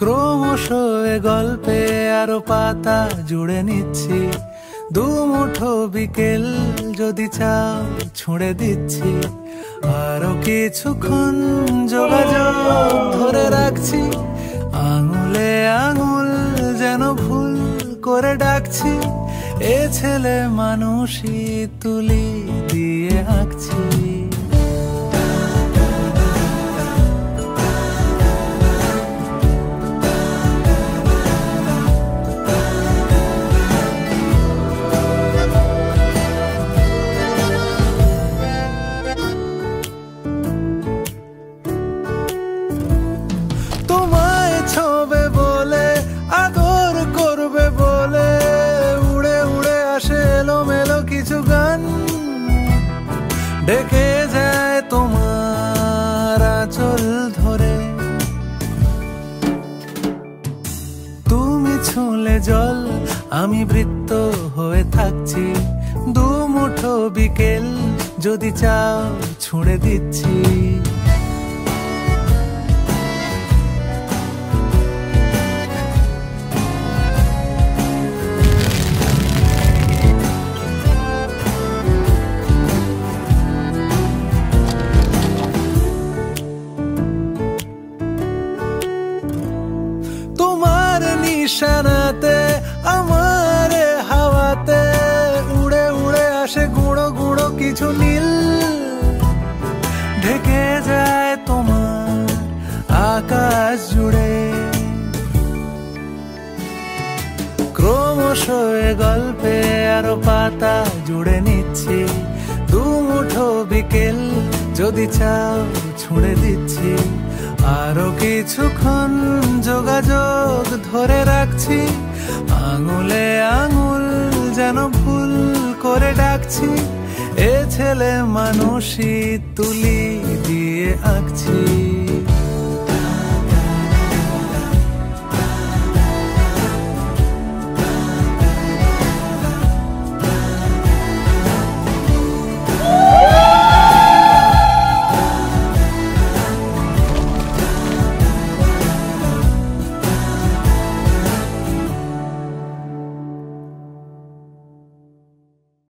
ক্রমশ এ গল্পে আরো পাতা জুড়ে নিচ্ছি, দুমুঠো বিকেল যদি চাও ছুঁড়ে দিচ্ছি। আরো কিছুক্ষণ যোগাযোগ ধরে রাখছি, আঙুলে আঙুল যেন ভুল করে ডাকছি। এ ছেলে মানুষই তুলি দিয়ে আঁকছি। তোমায় ছোবে বলে, আদর করবে বলে, উড়ে উড়ে আসে এলোমেলো কিছু গান, ডেকে যায় তোমার আঁচল ধরে। তুমি ছুঁলে জল, আমি বৃত্ত হয়ে থাকছি, দুমুঠো বিকেল যদি চাও ছুঁড়ে দিচ্ছি। তোমার নিশানাতে আমার হাওয়াতে উড়ে উড়ে আসে গুঁড়ো গুঁড়ো কিছু নীল, ঢেকে যায় তোমার আকাশ জুড়ে। ক্রমশ এ গল্পে আরো পাতা জুড়ে নিচ্ছি, দুমুঠো বিকেল যদি চাও ছুঁড়ে দিচ্ছি। আরো কিছুক্ষণ যোগাযোগ ধরে রাখছি, আঙুলে আঙুল যেন ভুল করে ডাকছি। এ ছেলে মানুষই তুলি দিয়ে আঁকছি।